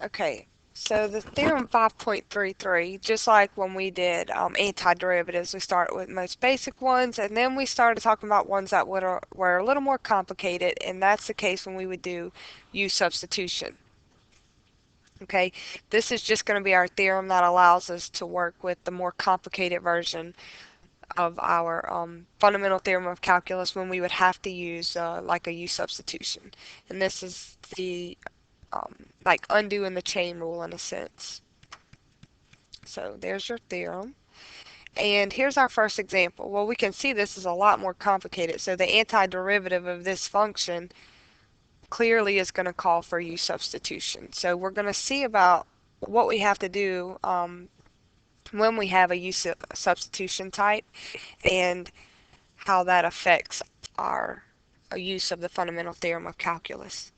Okay, so the theorem 5.33, just like when we did antiderivatives, we started with most basic ones, and then we started talking about ones that were a little more complicated, and that's the case when we would do U substitution. Okay, this is just going to be our theorem that allows us to work with the more complicated version of our fundamental theorem of calculus when we would have to use like a U substitution. And this is the like undoing the chain rule in a sense. So there's your theorem. And here's our first example. Well, we can see this is a lot more complicated. So the antiderivative of this function clearly is going to call for U substitution. So we're going to see about what we have to do when we have a U substitution type and how that affects our use of the fundamental theorem of calculus.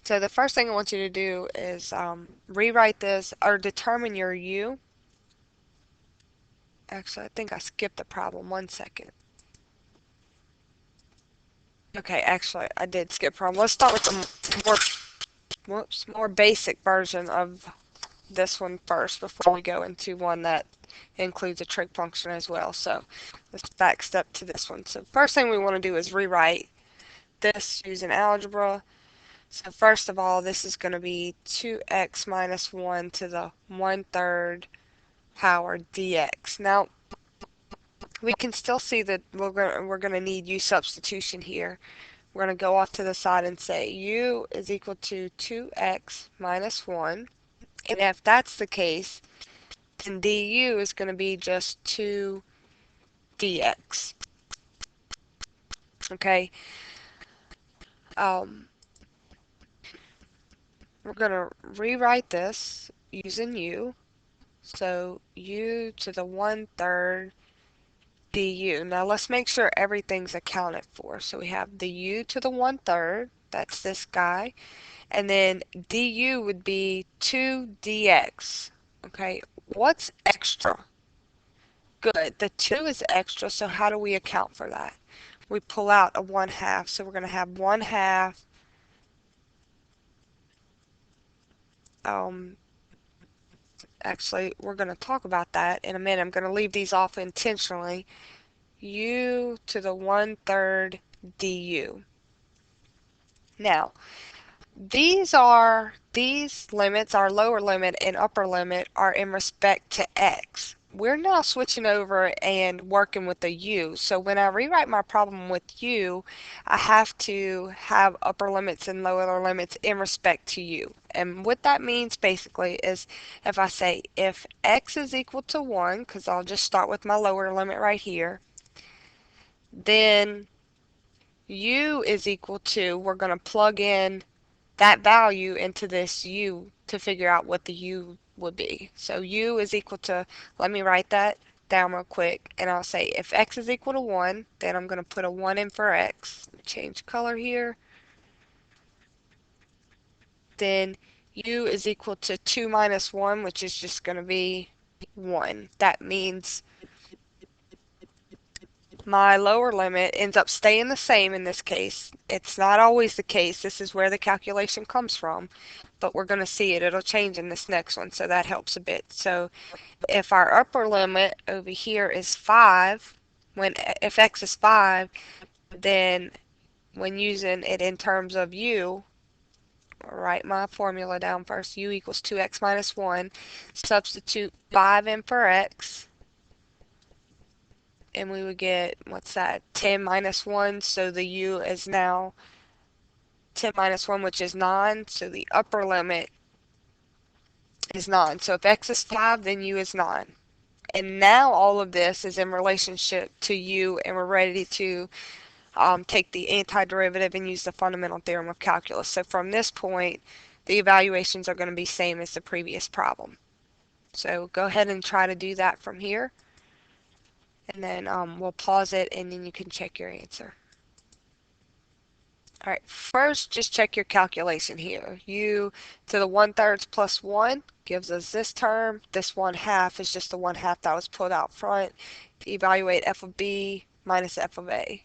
So the first thing I want you to do is rewrite this or determine your U. Actually, I think I skipped the problem. 1 second. Okay, actually, I did skip problem. Let's start with the more basic version of this one first before we go into one that includes a trig function as well. So let's back step to this one. So first thing we want to do is rewrite this using algebra. So first of all, this is going to be 2x minus 1 to the 1/3 power dx. Now, we can still see that we're going to need U substitution here. We're going to go off to the side and say U is equal to 2x minus 1. And if that's the case, then du is going to be just 2 dx. Okay? Um, we're going to rewrite this using U. So U to the 1/3 du. Now let's make sure everything's accounted for. So we have the U to the 1/3, that's this guy, and then du would be 2 dx. Okay, what's extra? Good, the 2 is extra, so how do we account for that? We pull out a 1/2, so we're going to have 1/2 actually we're going to talk about that in a minute. I'm going to leave these off intentionally. U to the 1/3 du. Now, these limits, our lower limit and upper limit, are in respect to x. We're now switching over and working with the u. So when I rewrite my problem with u, I have to have upper limits and lower limits in respect to u. And what that means basically is if I say if x is equal to 1, because I'll just start with my lower limit right here, then u is equal to, we're going to plug in that value into this u to figure out what the u would be. So u is equal to, let me write that down real quick, and I'll say if x is equal to 1, then I'm going to put a 1 in for x. Change color here. Then u is equal to 2 minus 1, which is just going to be 1. That means my lower limit ends up staying the same in this case. It's not always the case. This is where the calculation comes from, but we're going to see it. It'll change in this next one, so that helps a bit. So if our upper limit over here is 5, if x is 5, then when using it in terms of u, I'll write my formula down first. U equals 2x minus 1. Substitute 5 in for x, and we would get, what's that, 10 minus 1, so the u is now 10 minus 1, which is 9, so the upper limit is 9. So if x is 5, then u is 9. And now all of this is in relationship to u, and we're ready to take the antiderivative and use the fundamental theorem of calculus. So from this point, the evaluations are going to be same as the previous problem. So go ahead and try to do that from here, and then we'll pause it, and then you can check your answer. All right, first just check your calculation here. U to the 1/3 plus 1 gives us this term. This 1/2 is just the 1/2 that was put out front. Evaluate f of b minus f of a.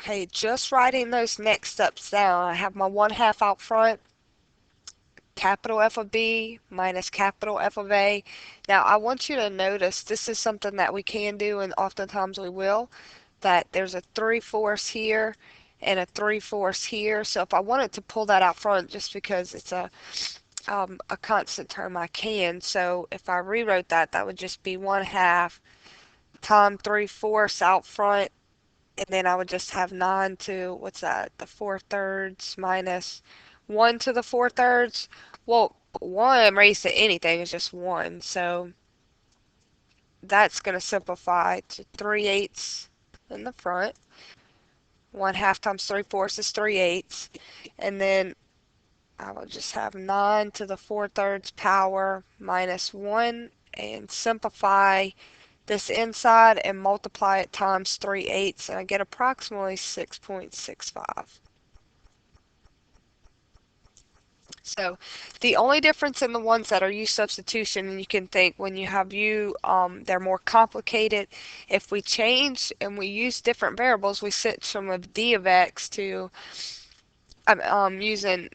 Okay, just writing those next steps down. I have my 1/2 out front, capital F of B minus capital F of A. Now I want you to notice this is something that we can do, and oftentimes we will, that there's a 3/4 here and a 3/4 here. So if I wanted to pull that out front just because it's a constant term, I can. So if I rewrote that, that would just be 1/2 times 3/4 out front, and then I would just have 9 to, what's that, the 4/3 minus 1 to the 4/3. Well, 1 raised to anything is just 1, so that's going to simplify to 3/8 in the front. 1/2 times 3/4 is 3/8, and then I will just have 9 to the 4/3 power minus 1, and simplify this inside and multiply it times 3/8, and I get approximately 6.65. So the only difference in the ones that are U substitution, and you can think when you have U, they're more complicated. If we change and we use different variables, we switch from a d of x to using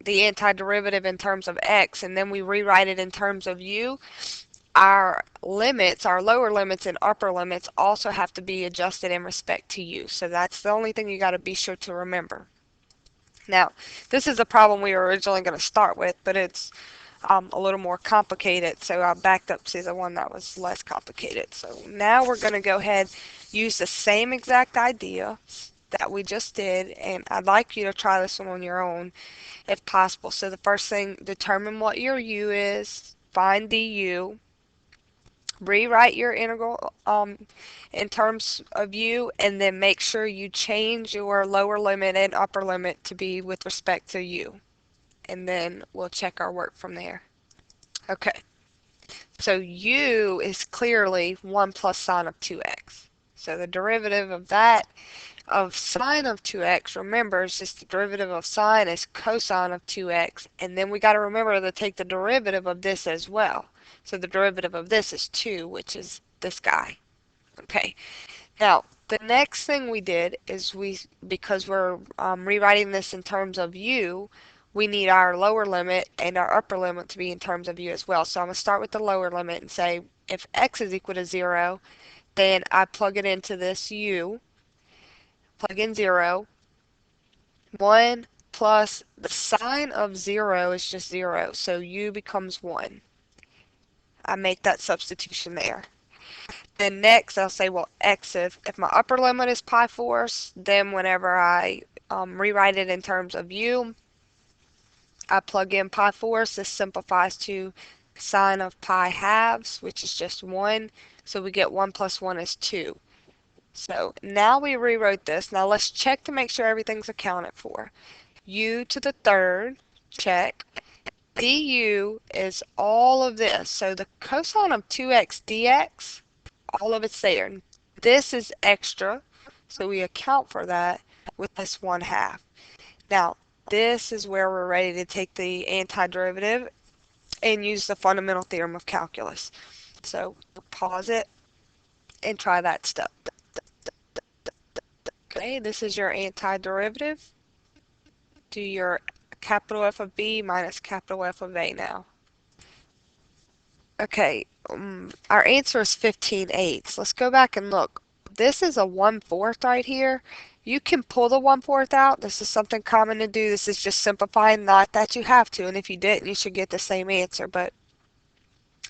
the antiderivative in terms of x, and then we rewrite it in terms of U. Our limits, our lower limits and upper limits, also have to be adjusted in respect to U. So that's the only thing you got to be sure to remember. Now, this is a problem we were originally going to start with, but it's a little more complicated, so I backed up to the one that was less complicated. So now we're going to go ahead, use the same exact idea that we just did, and I'd like you to try this one on your own if possible. So the first thing, determine what your U is, find du, rewrite your integral in terms of U, and then make sure you change your lower limit and upper limit to be with respect to U. And then we'll check our work from there. Okay, so U is clearly 1 plus sine of 2x. So the derivative of that, of sine of 2x, remember, it's just the derivative of sine is cosine of 2x, and then we got to remember to take the derivative of this as well. So the derivative of this is 2, which is this guy. Okay, now the next thing we did is because we're rewriting this in terms of U, we need our lower limit and our upper limit to be in terms of U as well. So I'm going to start with the lower limit and say if x is equal to 0, then I plug it into this U, plug in 0, 1 plus the sine of 0 is just 0, so U becomes 1. I make that substitution there. Then next I'll say, well, x, if my upper limit is pi fourths, then whenever I rewrite it in terms of U, I plug in pi fourths. This simplifies to sine of pi halves, which is just 1. So we get 1 plus 1 is 2. So now we rewrote this. Now let's check to make sure everything's accounted for. U to the third, check. du is all of this. So the cosine of 2x dx, all of it's there. This is extra, so we account for that with this 1/2. Now, this is where we're ready to take the antiderivative and use the fundamental theorem of calculus. So pause it and try that step. Okay, this is your antiderivative. Do your capital F of B minus capital F of A now. Okay, our answer is 15/8. Let's go back and look. This is a 1/4 right here. You can pull the 1/4 out. This is something common to do. This is just simplifying, not that you have to, and if you didn't, you should get the same answer, but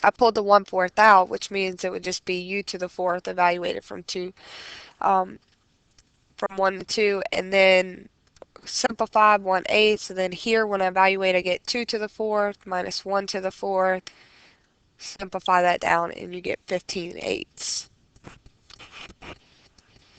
I pulled the 1/4 out, which means it would just be U to the 4th evaluated from 1 to 2, and then simplified 1/8. So then here, when I evaluate, I get 2 to the 4th minus 1 to the 4th. Simplify that down and you get 15/8.